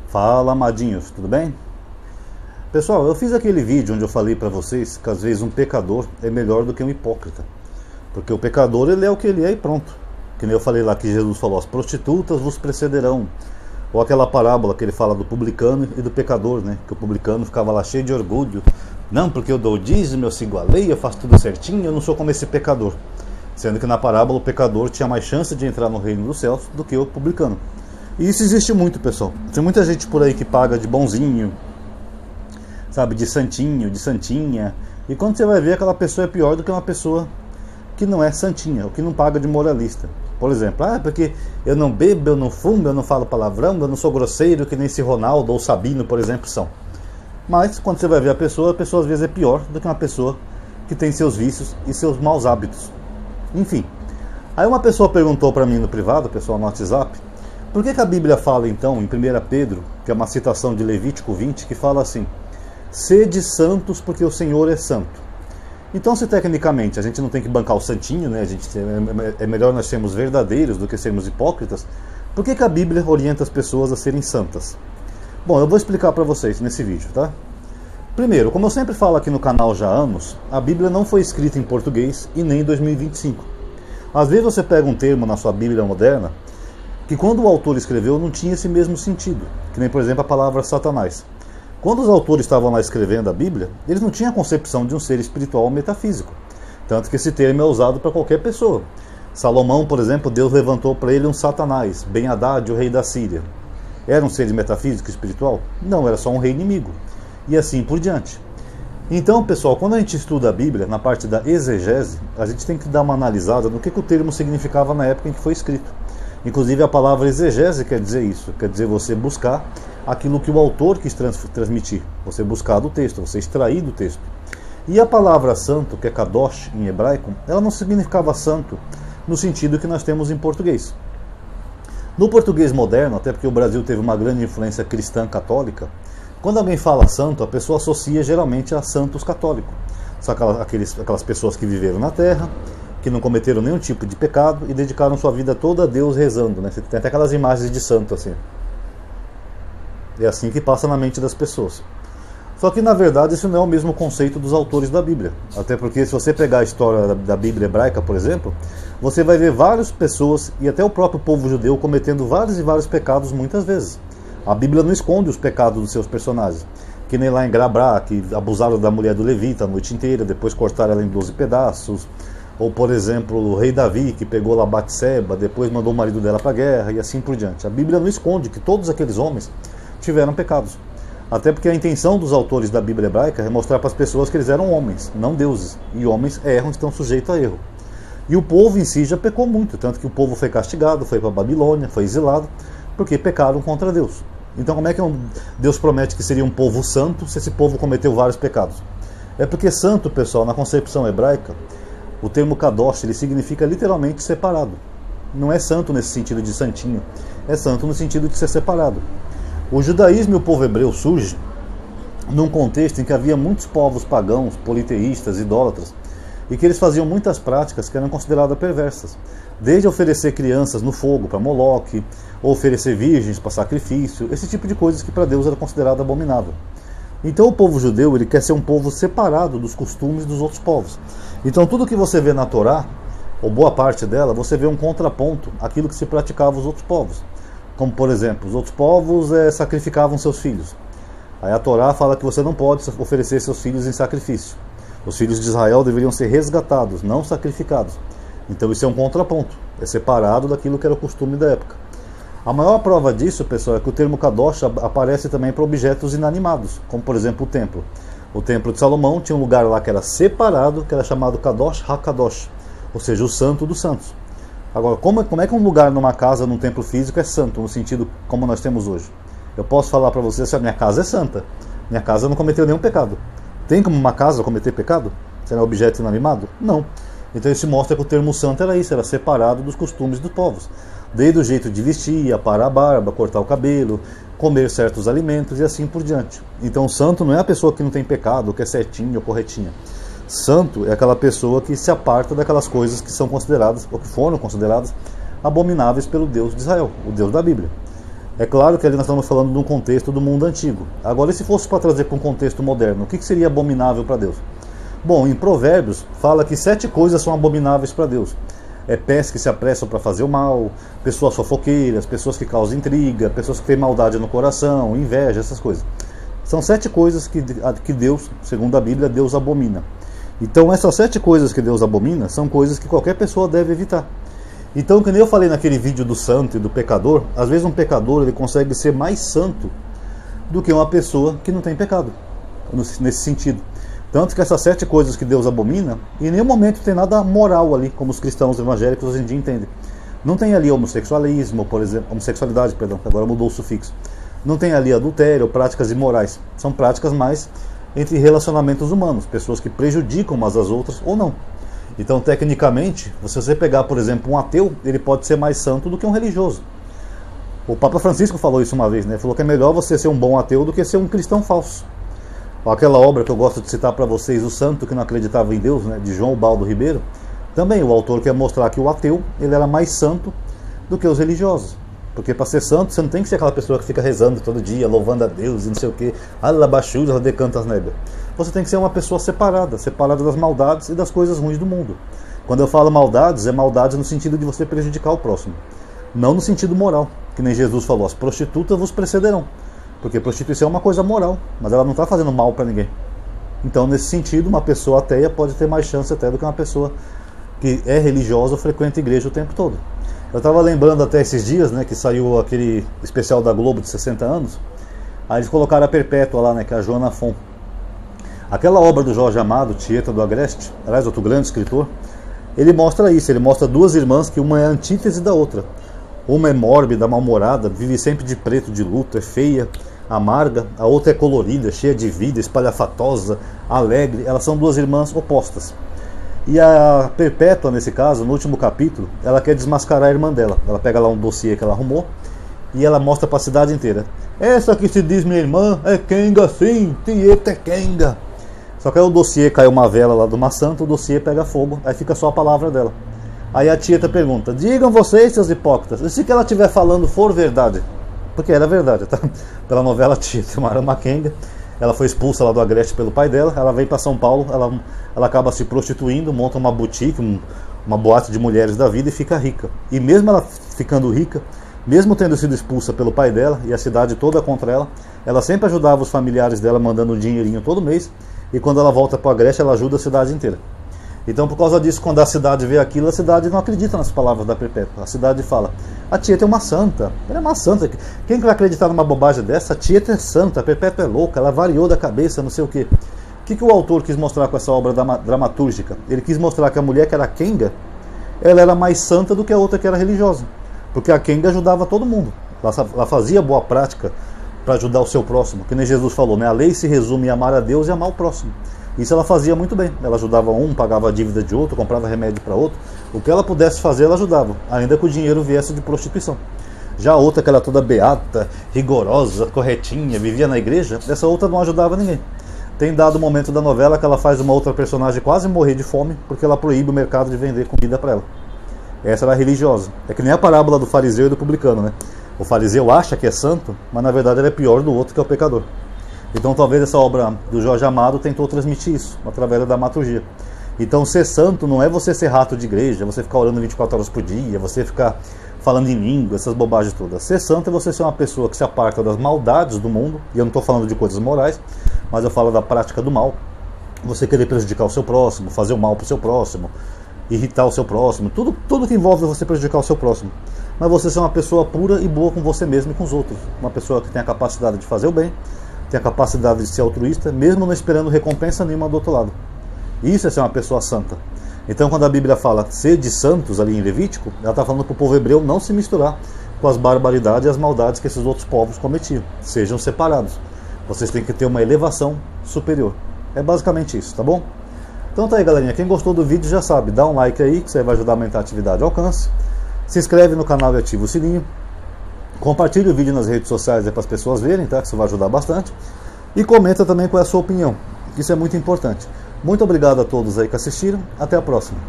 Fala, amadinhos, tudo bem? Pessoal, eu fiz aquele vídeo onde eu falei para vocês que às vezes um pecador é melhor do que um hipócrita. Porque o pecador, ele é o que ele é e pronto. Que nem eu falei lá que Jesus falou, as prostitutas vos precederão. Ou aquela parábola que ele fala do publicano e do pecador, né? Que o publicano ficava lá cheio de orgulho. Não, porque eu dou o dízimo, eu sigo a lei, eu faço tudo certinho, eu não sou como esse pecador. Sendo que na parábola o pecador tinha mais chance de entrar no reino dos céus do que o publicano. E isso existe muito, pessoal. Tem muita gente por aí que paga de bonzinho, sabe, de santinho, de santinha. E quando você vai ver, aquela pessoa é pior do que uma pessoa que não é santinha, ou que não paga de moralista. Por exemplo, porque eu não bebo, eu não fumo, eu não falo palavrão, eu não sou grosseiro, que nem esse Ronaldo ou Sabino, por exemplo, são. Mas quando você vai ver a pessoa às vezes é pior do que uma pessoa que tem seus vícios e seus maus hábitos. Enfim. Aí uma pessoa perguntou para mim no privado, pessoal no WhatsApp, por que a Bíblia fala então, em 1 Pedro, que é uma citação de Levítico 20, que fala assim: sede santos porque o Senhor é santo. Então, se tecnicamente a gente não tem que bancar o santinho, né? É melhor nós sermos verdadeiros do que sermos hipócritas, por que a Bíblia orienta as pessoas a serem santas? Bom, eu vou explicar para vocês nesse vídeo, tá? Primeiro, como eu sempre falo aqui no canal já há anos, a Bíblia não foi escrita em português e nem em 2025. Às vezes você pega um termo na sua Bíblia moderna que quando o autor escreveu não tinha esse mesmo sentido, que nem, por exemplo, a palavra Satanás. Quando os autores estavam lá escrevendo a Bíblia, eles não tinham a concepção de um ser espiritual ou metafísico, tanto que esse termo é usado para qualquer pessoa. Salomão, por exemplo, Deus levantou para ele um Satanás, Ben-Hadad, o rei da Síria. Era um ser metafísico espiritual? Não, era só um rei inimigo. E assim por diante. Então, pessoal, quando a gente estuda a Bíblia, na parte da exegese, a gente tem que dar uma analisada no que o termo significava na época em que foi escrito. Inclusive a palavra exegese quer dizer isso, quer dizer você buscar aquilo que o autor quis transmitir, você buscar do texto, você extrair do texto. E a palavra santo, que é kadosh em hebraico, ela não significava santo no sentido que nós temos em português. No português moderno, até porque o Brasil teve uma grande influência cristã católica, quando alguém fala santo, a pessoa associa geralmente a santos católicos. São aquelas pessoas que viveram na terra, que não cometeram nenhum tipo de pecado e dedicaram sua vida toda a Deus rezando, né? Você tem até aquelas imagens de santo assim. É assim que passa na mente das pessoas. Só que na verdade isso não é o mesmo conceito dos autores da Bíblia. Até porque se você pegar a história da Bíblia hebraica, por exemplo, você vai ver várias pessoas e até o próprio povo judeu cometendo vários e vários pecados muitas vezes. A Bíblia não esconde os pecados dos seus personagens. Que nem lá em Grabrá, que abusaram da mulher do Levita a noite inteira, depois cortaram ela em 12 pedaços. Ou, por exemplo, o rei Davi, que pegou lá Batseba, depois mandou o marido dela para a guerra, e assim por diante. A Bíblia não esconde que todos aqueles homens tiveram pecados. Até porque a intenção dos autores da Bíblia hebraica é mostrar para as pessoas que eles eram homens, não deuses. E homens erram, estão sujeitos a erro. E o povo em si já pecou muito, tanto que o povo foi castigado, foi para a Babilônia, foi exilado, porque pecaram contra Deus. Então como é que Deus promete que seria um povo santo se esse povo cometeu vários pecados? É porque santo, pessoal, na concepção hebraica, o termo kadosh, ele significa literalmente separado. Não é santo nesse sentido de santinho, é santo no sentido de ser separado. O judaísmo e o povo hebreu surge num contexto em que havia muitos povos pagãos, politeístas, idólatras, e que eles faziam muitas práticas que eram consideradas perversas. Desde oferecer crianças no fogo para Moloque, ou oferecer virgens para sacrifício, esse tipo de coisas que para Deus era considerado abominável. Então o povo judeu, ele quer ser um povo separado dos costumes dos outros povos. Então tudo que você vê na Torá, ou boa parte dela, você vê um contraponto àquilo que se praticava os outros povos. Como por exemplo, os outros povos sacrificavam seus filhos. Aí a Torá fala que você não pode oferecer seus filhos em sacrifício. Os filhos de Israel deveriam ser resgatados, não sacrificados. Então isso é um contraponto, é separado daquilo que era o costume da época. A maior prova disso, pessoal, é que o termo kadosh aparece também para objetos inanimados, como por exemplo o templo. O templo de Salomão tinha um lugar lá que era separado, que era chamado Kadosh HaKadosh, ou seja, o santo dos santos. Agora, como é que um lugar numa casa, num templo físico, é santo, no sentido como nós temos hoje? Eu posso falar para vocês que a minha casa é santa, minha casa não cometeu nenhum pecado. Tem como uma casa cometer pecado? Será objeto inanimado? Não. Então isso mostra que o termo santo era isso, era separado dos costumes dos povos. Desde o jeito de vestir, aparar a barba, cortar o cabelo, comer certos alimentos e assim por diante. Então santo não é a pessoa que não tem pecado, que é certinho ou corretinha. Santo é aquela pessoa que se aparta daquelas coisas que são consideradas, ou que foram consideradas, abomináveis pelo Deus de Israel, o Deus da Bíblia. É claro que ali nós estamos falando de um contexto do mundo antigo. Agora, e se fosse para trazer para um contexto moderno, o que seria abominável para Deus? Bom, em Provérbios fala que 7 coisas são abomináveis para Deus. Pés que se apressam para fazer o mal, pessoas fofoqueiras, pessoas que causam intriga, pessoas que têm maldade no coração, inveja, essas coisas. São 7 coisas que Deus, segundo a Bíblia, Deus abomina. Então essas 7 coisas que Deus abomina são coisas que qualquer pessoa deve evitar. Então, como eu falei naquele vídeo do santo e do pecador, às vezes um pecador ele consegue ser mais santo do que uma pessoa que não tem pecado, nesse sentido. Tanto que essas 7 coisas que Deus abomina, em nenhum momento tem nada moral ali, como os cristãos evangélicos hoje em dia entendem. Não tem ali homossexualismo, por exemplo, homossexualidade, perdão, agora mudou o sufixo. Não tem ali adultério, práticas imorais. São práticas mais entre relacionamentos humanos, pessoas que prejudicam umas às outras ou não. Então, tecnicamente, se você pegar, por exemplo, um ateu, ele pode ser mais santo do que um religioso. O Papa Francisco falou isso uma vez, né? Falou que é melhor você ser um bom ateu do que ser um cristão falso. Aquela obra que eu gosto de citar para vocês, O Santo que não acreditava em Deus, né? De João Ubaldo Ribeiro, também o autor quer mostrar que o ateu ele era mais santo do que os religiosos. Porque para ser santo, você não tem que ser aquela pessoa que fica rezando todo dia, louvando a Deus e não sei o que, alabachura de cantas nébia. Você tem que ser uma pessoa separada das maldades e das coisas ruins do mundo. Quando eu falo maldades, é maldades no sentido de você prejudicar o próximo. Não no sentido moral, que nem Jesus falou, as prostitutas vos precederão. Porque prostituição é uma coisa moral, mas ela não está fazendo mal para ninguém. Então, nesse sentido, uma pessoa ateia pode ter mais chance até do que uma pessoa que é religiosa ou frequenta a igreja o tempo todo. Eu estava lembrando até esses dias, né, que saiu aquele especial da Globo de 60 anos. Aí eles colocaram a Perpétua lá, né, que é a Joana Fon. Aquela obra do Jorge Amado, Tieta do Agreste, aliás, outro grande escritor, ele mostra isso, ele mostra 2 irmãs que uma é a antítese da outra. Uma é mórbida, mal-humorada, vive sempre de preto, de luto, é feia, amarga. A outra é colorida, cheia de vida, espalhafatosa, alegre. Elas são 2 irmãs opostas. E a Perpétua, nesse caso, no último capítulo, ela quer desmascarar a irmã dela. Ela pega lá um dossiê que ela arrumou e ela mostra para a cidade inteira. Essa que se diz minha irmã é Kenga sim, Tieta é Kenga. Só que aí o dossiê cai uma vela lá de uma santa, o dossiê pega fogo, aí fica só a palavra dela. Aí a Tieta pergunta, digam vocês, seus hipócritas, e se o que ela estiver falando for verdade? Porque era verdade, tá? Pela novela Tieta, uma Kenga. Ela foi expulsa lá do Agreste pelo pai dela, ela vem para São Paulo, ela acaba se prostituindo, monta uma boutique, uma boate de mulheres da vida e fica rica. E mesmo ela ficando rica, mesmo tendo sido expulsa pelo pai dela e a cidade toda contra ela sempre ajudava os familiares dela mandando um dinheirinho todo mês, e quando ela volta para o Agreste, ela ajuda a cidade inteira. Então, por causa disso, quando a cidade vê aquilo, a cidade não acredita nas palavras da Perpétua. A cidade fala, a Tieta é uma santa, ela é uma santa. Quem vai acreditar numa bobagem dessa? A Tieta é santa, a Perpétua é louca, ela variou da cabeça, não sei o quê. O que o autor quis mostrar com essa obra dramatúrgica? Ele quis mostrar que a mulher que era Kenga, ela era mais santa do que a outra que era religiosa. Porque a Kenga ajudava todo mundo. Ela fazia boa prática para ajudar o seu próximo. Que nem Jesus falou, né? A lei se resume em amar a Deus e amar o próximo. Isso ela fazia muito bem. Ela ajudava um, pagava a dívida de outro, comprava remédio para outro. O que ela pudesse fazer, ela ajudava, ainda que o dinheiro viesse de prostituição. Já a outra, que era toda beata, rigorosa, corretinha, vivia na igreja, essa outra não ajudava ninguém. Tem dado momento da novela que ela faz uma outra personagem quase morrer de fome, porque ela proíbe o mercado de vender comida para ela. Essa era religiosa. É que nem a parábola do fariseu e do publicano, né? O fariseu acha que é santo, mas na verdade ele é pior do outro, que é o pecador. Então talvez essa obra do Jorge Amado tentou transmitir isso, através da dramaturgia. Então ser santo não é você ser rato de igreja, você ficar orando 24 horas por dia, você ficar falando em língua, essas bobagens todas. Ser santo é você ser uma pessoa que se aparta das maldades do mundo, e eu não estou falando de coisas morais, mas eu falo da prática do mal. Você querer prejudicar o seu próximo, fazer o mal para o seu próximo, irritar o seu próximo, tudo que envolve você prejudicar o seu próximo. Mas você ser uma pessoa pura e boa com você mesmo e com os outros. Uma pessoa que tem a capacidade de fazer o bem, tem a capacidade de ser altruísta, mesmo não esperando recompensa nenhuma do outro lado. Isso é ser uma pessoa santa. Então quando a Bíblia fala sede santos ali em Levítico, ela está falando para o povo hebreu não se misturar com as barbaridades e as maldades que esses outros povos cometiam. Sejam separados. Vocês têm que ter uma elevação superior. É basicamente isso, tá bom? Então tá aí, galerinha. Quem gostou do vídeo já sabe, dá um like aí, que isso aí vai ajudar a aumentar a atividade e alcance. Se inscreve no canal e ativa o sininho. Compartilhe o vídeo nas redes sociais para as pessoas verem, tá? Que isso vai ajudar bastante. E comenta também qual é a sua opinião. Isso é muito importante. Muito obrigado a todos aí que assistiram. Até a próxima.